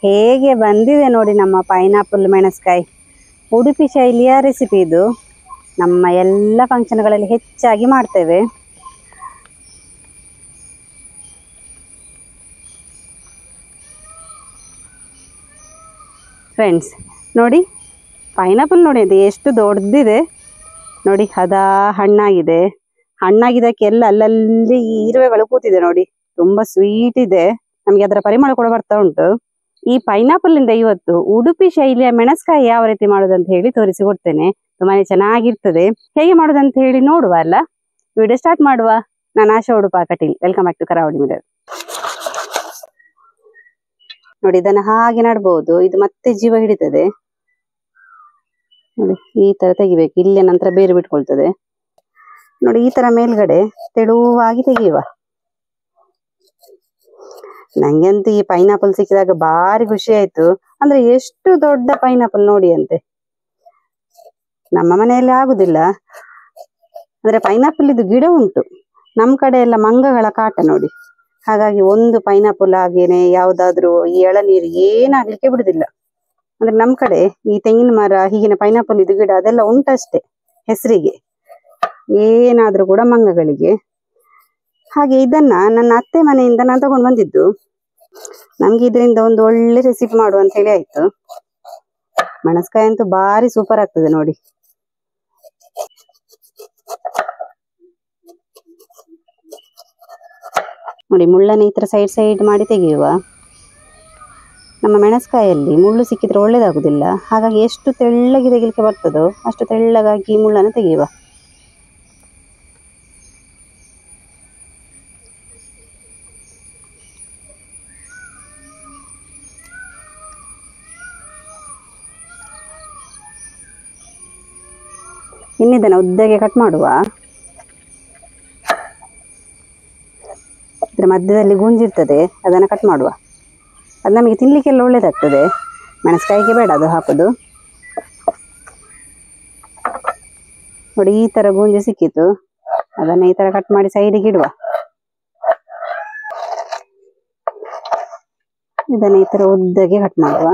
ಹೇಗೆ ಬಂದಿದೆ ನೋಡಿ ನಮ್ಮ ಪೈನಾಪಲ್ ಮೆಣಸ್ಕಾಯಿ. ಉಡುಪಿ ಶೈಲಿಯ ರೆಸಿಪಿ ಇದು. ನಮ್ಮ ಎಲ್ಲ ಫಂಕ್ಷನ್ಗಳಲ್ಲಿ ಹೆಚ್ಚಾಗಿ ಮಾಡ್ತೇವೆ. ಫ್ರೆಂಡ್ಸ್ ನೋಡಿ, ಪೈನಾಪಲ್ ನೋಡಿ ಅದು ಎಷ್ಟು ದೊಡ್ಡದಿದೆ ನೋಡಿ. ಹದ ಹಣ್ಣಾಗಿದೆ. ಹಣ್ಣಾಗಿದ್ದಕ್ಕೆ ಎಲ್ಲ ಅಲ್ಲಲ್ಲಿ ಇರುವೆಗಳು ಕೂತಿದೆ ನೋಡಿ. ತುಂಬಾ ಸ್ವೀಟ್ ಇದೆ. ನಮಗೆ ಅದರ ಪರಿಮಳ ಕೂಡ ಬರ್ತಾ ಉಂಟು. ಈ ಪೈನಾಪಲ್ ಇಂದ ಇವತ್ತು ಉಡುಪಿ ಶೈಲಿಯ ಮೆಣಸ್ಕಾಯಿ ಯಾವ ರೀತಿ ಮಾಡೋದಂತ ಹೇಳಿ ತೋರಿಸಿಕೊಡ್ತೇನೆ. ತುಂಬಾನೇ ಚೆನ್ನಾಗಿರ್ತದೆ. ಹೇಗೆ ಮಾಡೋದಂತ ಹೇಳಿ ನೋಡುವ ಅಲ್ಲ. ವಿಡಿಯೋ ಸ್ಟಾರ್ಟ್ ಮಾಡುವ. ನಾನು Asha Udupa Kateel. Welcome back to Karavali Mirror. ನೋಡಿ, ಇದನ್ನ ಹಾಗೆ ನಡ್ಬಹುದು. ಇದು ಮತ್ತೆ ಜೀವ ಹಿಡಿತದೆ ನೋಡಿ. ಈ ತರ ತೆಗಿಬೇಕು. ಇಲ್ಲೇ ನಂತರ ಬೇರೆ ಬಿಟ್ಕೊಳ್ತದೆ ನೋಡಿ. ಈ ತರ ಮೇಲ್ಗಡೆ ತೆಳುವಾಗಿ ತೆಗೆಯುವ. ನಂಗಂತೂ ಈ ಪೈನಾಪಲ್ ಸಿಕ್ಕಿದಾಗ ಭಾರಿ ಖುಷಿ ಆಯ್ತು. ಅಂದ್ರೆ ಎಷ್ಟು ದೊಡ್ಡ ಪೈನಾಪಲ್ ನೋಡಿ ಅಂತೆ. ನಮ್ಮ ಮನೆಯಲ್ಲಿ ಆಗುದಿಲ್ಲ. ಅಂದ್ರೆ ಪೈನಾಪಲ್ ಇದು ಗಿಡ ಉಂಟು. ನಮ್ ಕಡೆ ಎಲ್ಲ ಮಂಗಗಳ ಕಾಟ ನೋಡಿ. ಹಾಗಾಗಿ ಒಂದು ಪೈನಾಪಲ್ ಹಾಗೇನೆ ಯಾವ್ದಾದ್ರು ಈ ಎಳನೀರು ಏನಾಗ್ಲಿಕ್ಕೆ ಬಿಡುದಿಲ್ಲ. ಅಂದ್ರೆ ನಮ್ ಕಡೆ ಈ ತೆಂಗಿನ ಮರ, ಹೀಗಿನ ಪೈನಾಪಲ್ ಇದು ಗಿಡ ಅದೆಲ್ಲ ಉಂಟಷ್ಟೇ ಹೆಸರಿಗೆ, ಏನಾದ್ರೂ ಕೂಡ ಮಂಗಗಳಿಗೆ. ಹಾಗೆ ಇದನ್ನ ನನ್ನ ಅತ್ತೆ ಮನೆಯಿಂದ ನಾನು ತಗೊಂಡು ಬಂದಿದ್ದು. ನಮ್ಗೆ ಇದರಿಂದ ಒಂದು ಒಳ್ಳೆ ರೆಸಿಪಿ ಮಾಡುವ ಅಂತ ಹೇಳಿ ಆಯ್ತು. ಮೆಣಸ್ಕಾಯಿ ಅಂತೂ ಭಾರಿ ಸೂಪರ್ ಆಗ್ತದೆ ನೋಡಿ. ನೋಡಿ, ಮುಳ್ಳನ್ನ ಈ ತರ ಸೈಡ್ ಸೈಡ್ ಮಾಡಿ ತೆಗೆಯುವ. ನಮ್ಮ ಮೆಣಸ್ಕಾಯಲ್ಲಿ ಮುಳ್ಳು ಸಿಕ್ಕಿದ್ರೆ ಒಳ್ಳೇದಾಗುದಿಲ್ಲ. ಹಾಗಾಗಿ ಎಷ್ಟು ತೆಳ್ಳಗೆ ತೆಗಿಲಿಕ್ಕೆ ಬರ್ತದೋ ಅಷ್ಟು ತೆಳ್ಳಗಾಗಿ ಮುಳ್ಳನ್ನು ತೆಗೆಯುವ. ಇನ್ನಿದನ್ನ ಉದ್ದಗೆ ಕಟ್ ಮಾಡುವ. ಇದ್ರ ಮಧ್ಯದಲ್ಲಿ ಗುಂಜಿರ್ತದೆ, ಅದನ್ನ ಕಟ್ ಮಾಡುವ. ಅದು ನಮಗೆ ತಿನ್ಲಿಕ್ಕೆಲ್ಲ ಒಳ್ಳೇದಾಗ್ತದೆ. ಮೆಣಸ್ಕಾಯಿಗೆ ಬೇಡ ಅದು ಹಾಕೋದು. ನೋಡಿ, ಈ ತರ ಗುಂಜಿ ಸಿಕ್ಕಿತು. ಅದನ್ನ ಈ ತರ ಕಟ್ ಮಾಡಿ ಸೈಡಿಗೆ ಇಡುವ. ಇದನ್ನ ಈ ತರ ಉದ್ದಗೆ ಕಟ್ ಮಾಡುವ.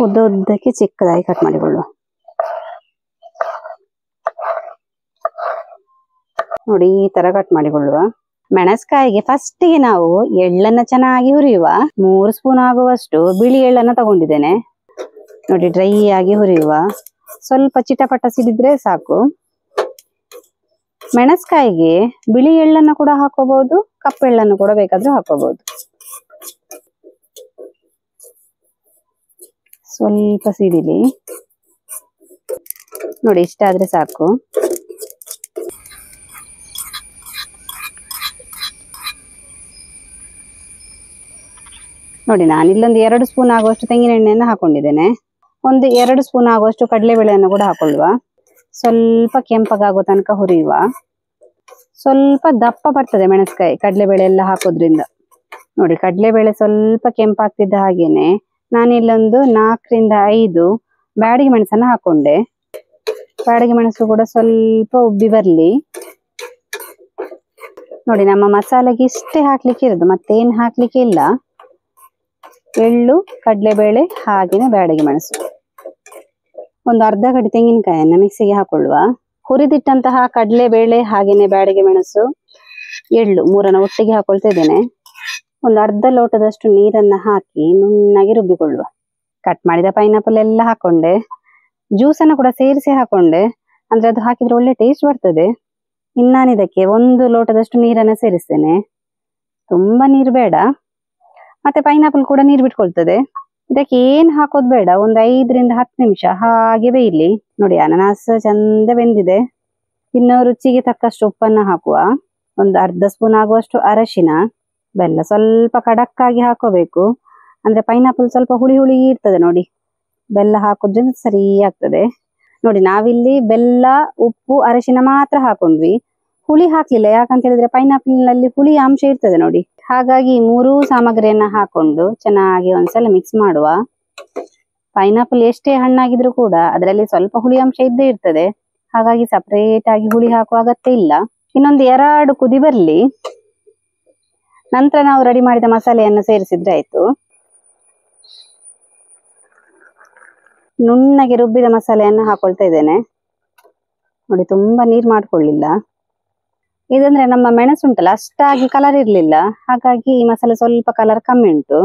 ಉದ್ದಕ್ಕೆ ಚಿಕ್ಕದಾಗಿ ಕಟ್ ಮಾಡಿಕೊಳ್ಳುವ. ನೋಡಿ, ಈ ತರ ಕಟ್ ಮಾಡಿಕೊಳ್ಳುವ. ಮೆಣಸ್ಕಾಯಿಗೆ ಫಸ್ಟಿಗೆ ನಾವು ಎಳ್ಳನ್ನ ಚೆನ್ನಾಗಿ ಹುರಿಯುವ. 3 ಸ್ಪೂನ್ ಆಗುವಷ್ಟು ಬಿಳಿ ಎಳ್ಳನ್ನ ತಗೊಂಡಿದ್ದೇನೆ ನೋಡಿ. ಡ್ರೈ ಆಗಿ ಹುರಿಯುವ. ಸ್ವಲ್ಪ ಚಿಟಪಟ ಸಿಡಿದ್ರೆ ಸಾಕು. ಮೆಣಸ್ಕಾಯಿಗೆ ಬಿಳಿ ಎಳ್ಳನ್ನ ಕೂಡ ಹಾಕೋಬಹುದು, ಕಪ್ಪು ಎಳ್ಳನ್ನು ಕೂಡ ಬೇಕಾದ್ರೂ ಹಾಕೋಬಹುದು. ಸ್ವಲ್ಪ ಸಿಡಿಲಿ ನೋಡಿ. ಇಷ್ಟ ಆದ್ರೆ ಸಾಕು. ನೋಡಿ, ನಾನಿಲ್ಲೊಂದು 2 ಸ್ಪೂನ್ ಆಗುವಷ್ಟು ತೆಂಗಿನ ಎಣ್ಣೆಯನ್ನು ಹಾಕೊಂಡಿದ್ದೇನೆ. ಒಂದು 2 ಸ್ಪೂನ್ ಆಗುವಷ್ಟು ಕಡಲೆಬೇಳೆಯನ್ನು ಕೂಡ ಹಾಕೊಳ್ಳುವ. ಸ್ವಲ್ಪ ಕೆಂಪಗಾಗೋ ತನಕ ಹುರಿಯುವ. ಸ್ವಲ್ಪ ದಪ್ಪ ಬರ್ತದೆ ಮೆಣಸ್ಕಾಯಿ ಕಡಲೆಬೇಳೆ ಎಲ್ಲ ಹಾಕೋದ್ರಿಂದ. ನೋಡಿ, ಕಡಲೆಬೇಳೆ ಸ್ವಲ್ಪ ಕೆಂಪಾಗ್ತಿದ್ದ ಹಾಗೇನೆ ನಾನಿಲ್ಲೊಂದು 4 ರಿಂದ 5 ಬ್ಯಾಡಗಿ ಮೆಣಸನ್ನ ಹಾಕೊಂಡೆ. ಬ್ಯಾಡಗಿ ಮೆಣಸು ಕೂಡ ಸ್ವಲ್ಪ ಉಬ್ಬಿ ಬರ್ಲಿ ನೋಡಿ. ನಮ್ಮ ಮಸಾಲೆಗೆ ಇಷ್ಟೇ ಹಾಕ್ಲಿಕ್ಕೆ ಇರೋದು, ಮತ್ತೇನು ಹಾಕ್ಲಿಕ್ಕೆ ಇಲ್ಲ. ಎಳ್ಳು, ಕಡಲೆಬೇಳೆ ಹಾಗೇನೆ ಬ್ಯಾಡಗಿ ಮೆಣಸು. ಒಂದು ಅರ್ಧ ಕಡಿ ತೆಂಗಿನಕಾಯಿಯನ್ನ ಮಿಕ್ಸಿಗೆ ಹಾಕೊಳ್ಳುವ. ಹುರಿದಿಟ್ಟಂತಹ ಕಡಲೆಬೇಳೆ ಹಾಗೇನೆ ಬ್ಯಾಡಗಿ ಮೆಣಸು, ಎಳ್ಳು 3 ಒಟ್ಟಿಗೆ ಹಾಕೊಳ್ತಾ ಇದ್ದೇನೆ. ಒಂದು ಅರ್ಧ ಲೋಟದಷ್ಟು ನೀರನ್ನ ಹಾಕಿ ನುಣ್ಣಗೆ ರುಬ್ಬಿಕೊಳ್ಳುವ. ಕಟ್ ಮಾಡಿದ ಪೈನಾಪಲ್ ಎಲ್ಲ ಹಾಕೊಂಡೆ. ಜ್ಯೂಸನ್ನು ಕೂಡ ಸೇರಿಸಿ ಹಾಕೊಂಡೆ. ಅಂದ್ರೆ ಅದು ಹಾಕಿದ್ರೆ ಒಳ್ಳೆ ಟೇಸ್ಟ್ ಬರ್ತದೆ. ಇನ್ನು ನಾನಿದಕ್ಕೆ 1 ಲೋಟದಷ್ಟು ನೀರನ್ನ ಸೇರಿಸ್ತೇನೆ. ತುಂಬಾ ನೀರು ಬೇಡ. ಮತ್ತೆ ಪೈನಾಪಲ್ ಕೂಡ ನೀರು ಬಿಟ್ಕೊಳ್ತದೆ. ಇದಕ್ಕೆ ಏನ್ ಹಾಕೋದು ಬೇಡ. ಒಂದು 5 ರಿಂದ 10 ನಿಮಿಷ ಹಾಗೆ ಬೇಯಲಿ ನೋಡಿ. ಅನಾನಸ್ ಚಂದ ಬೆಂದಿದೆ. ಇನ್ನು ರುಚಿಗೆ ತಕ್ಕಷ್ಟು ಉಪ್ಪನ್ನ ಹಾಕುವ. ಒಂದು ಅರ್ಧ ಸ್ಪೂನ್ ಆಗುವಷ್ಟು ಅರಶಿನ. ಬೆಲ್ಲ ಸ್ವಲ್ಪ ಖಡಕ್ಕಾಗಿ ಹಾಕೋಬೇಕು. ಅಂದ್ರೆ ಪೈನಾಪಲ್ ಸ್ವಲ್ಪ ಹುಳಿ ಹುಳಿ ಇರ್ತದೆ ನೋಡಿ. ಬೆಲ್ಲ ಹಾಕೋದ್ರಿಂದ ಸರಿ ಆಗ್ತದೆ ನೋಡಿ. ನಾವಿಲ್ಲಿ ಬೆಲ್ಲ, ಉಪ್ಪು, ಅರಶಿನ ಮಾತ್ರ ಹಾಕೊಂಡ್ವಿ. ಹುಳಿ ಹಾಕ್ಲಿಲ್ಲ. ಯಾಕಂತ ಹೇಳಿದ್ರೆ ಪೈನಾಪಲ್ ನಲ್ಲಿ ಹುಳಿ ಅಂಶ ಇರ್ತದೆ ನೋಡಿ. ಹಾಗಾಗಿ 3 ಸಾಮಗ್ರಿಯನ್ನ ಹಾಕೊಂಡು ಚೆನ್ನಾಗಿ ಒಂದ್ಸಲ ಮಿಕ್ಸ್ ಮಾಡುವ. ಪೈನಾಪಲ್ ಎಷ್ಟೇ ಹಣ್ಣಾಗಿದ್ರು ಕೂಡ ಅದರಲ್ಲಿ ಸ್ವಲ್ಪ ಹುಳಿ ಅಂಶ ಇದ್ದೇ ಇರ್ತದೆ. ಹಾಗಾಗಿ ಸಪರೇಟ್ ಆಗಿ ಹುಳಿ ಹಾಕುವ ಅಗತ್ಯ ಇಲ್ಲ. ಇನ್ನೊಂದು 2 ಕುದಿ ಬರ್ಲಿ. ನಂತರ ನಾವು ರೆಡಿ ಮಾಡಿದ ಮಸಾಲೆಯನ್ನು ಸೇರಿಸಿದ್ರೆ ಆಯ್ತು. ನುಣ್ಣಗೆ ರುಬ್ಬಿದ ಮಸಾಲೆಯನ್ನು ಹಾಕೊಳ್ತಾ ಇದ್ದೇನೆ ನೋಡಿ, ತುಂಬಾ ನೀರು ಮಾಡ್ಕೊಳ್ಳಿಲ್ಲ. ಇದಂದ್ರೆ ನಮ್ಮ ಮೆಣಸು ಉಂಟಲ್ಲ ಅಷ್ಟಾಗಿ ಕಲರ್ ಇರ್ಲಿಲ್ಲ, ಹಾಗಾಗಿ ಈ ಮಸಾಲೆ ಸ್ವಲ್ಪ ಕಲರ್ ಕಮ್ಮಿ ಉಂಟು.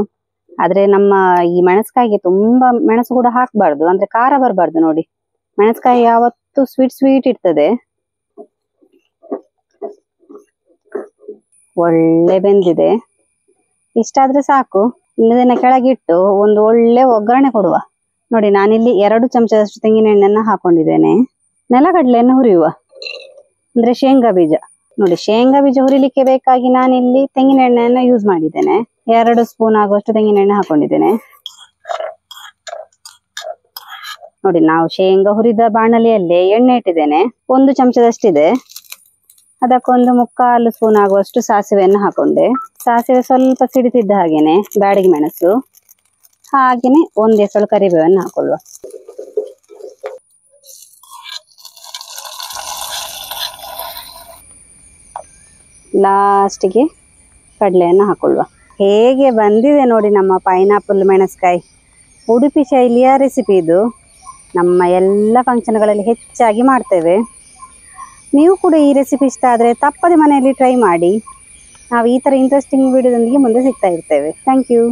ಆದ್ರೆ ನಮ್ಮ ಈ ಮೆಣಸ್ಕಾಯಿಗೆ ತುಂಬಾ ಮೆಣಸು ಕೂಡ ಹಾಕ್ಬಾರ್ದು, ಅಂದ್ರೆ ಖಾರ ಬರಬಾರ್ದು ನೋಡಿ. ಮೆಣಸ್ಕಾಯಿ ಯಾವತ್ತು ಸ್ವೀಟ್ ಸ್ವೀಟ್ ಇರ್ತದೆ. ಒಳ್ಳೆ ಬೆಂದಿದೆ, ಇಷ್ಟಾದ್ರೆ ಸಾಕು. ಇನ್ನದನ್ನ ಕೆಳಗಿಟ್ಟು ಒಂದು ಒಳ್ಳೆ ಒಗ್ಗರಣೆ ಕೊಡುವ. ನೋಡಿ ನಾನಿಲ್ಲಿ 2 ಚಮಚದಷ್ಟು ತೆಂಗಿನ ಎಣ್ಣೆಯನ್ನ ಹಾಕೊಂಡಿದ್ದೇನೆ. ನೆಲಗಡಲೆಯನ್ನು ಹುರಿಯುವ, ಅಂದ್ರೆ ಶೇಂಗಾ ಬೀಜ. ನೋಡಿ ಶೇಂಗಾ ಬೀಜ ಹುರಿಲಿಕ್ಕೆ ಬೇಕಾಗಿ ನಾನಿಲ್ಲಿ ತೆಂಗಿನ ಎಣ್ಣೆಯನ್ನ ಯೂಸ್ ಮಾಡಿದ್ದೇನೆ. 2 ಸ್ಪೂನ್ ಆಗುವಷ್ಟು ತೆಂಗಿನ ಎಣ್ಣೆ ಹಾಕೊಂಡಿದ್ದೇನೆ. ನೋಡಿ ನಾವು ಶೇಂಗಾ ಹುರಿದ ಬಾಣಲೆಯಲ್ಲೇ ಎಣ್ಣೆ ಇಟ್ಟಿದ್ದೇನೆ. 1 ಚಮಚದಷ್ಟಿದೆ. ಅದಕ್ಕೊಂದು 3/4 ಸ್ಪೂನ್ ಆಗುವಷ್ಟು ಸಾಸಿವೆಯನ್ನು ಹಾಕೊಂಡೆ. ಸಾಸಿವೆ ಸ್ವಲ್ಪ ಸಿಡಿತಿದ್ದ ಹಾಗೇನೆ ಬ್ಯಾಡಗಿ ಮೆಣಸು, ಹಾಗೇನೆ 1 ಎಸಳು ಕರಿಬೇವನ್ನು ಹಾಕೊಳ್ಳುವ. ಲಾಸ್ಟಿಗೆ ಕಡಲೆಯನ್ನು ಹಾಕೊಳ್ಳುವ. ಹೇಗೆ ಬಂದಿದೆ ನೋಡಿ ನಮ್ಮ ಪೈನಾಪಲ್ ಮೆಣಸ್ಕಾಯಿ. ಉಡುಪಿ ಶೈಲಿಯ ರೆಸಿಪಿ ಇದು. ನಮ್ಮ ಎಲ್ಲ ಫಂಕ್ಷನ್ಗಳಲ್ಲಿ ಹೆಚ್ಚಾಗಿ ಮಾಡ್ತೇವೆ. ನೀವು ಕೂಡ ಈ ರೆಸಿಪಿ ಇಷ್ಟ ಆದರೆ ತಪ್ಪದೆ ಮನೆಯಲ್ಲಿ ಟ್ರೈ ಮಾಡಿ. ನಾವು ಈ ಥರ ಇಂಟ್ರೆಸ್ಟಿಂಗ್ ವಿಡಿಯೋದೊಂದಿಗೆ ಮುಂದೆ ಸಿಗ್ತಾ ಇರ್ತೇವೆ. Thank you.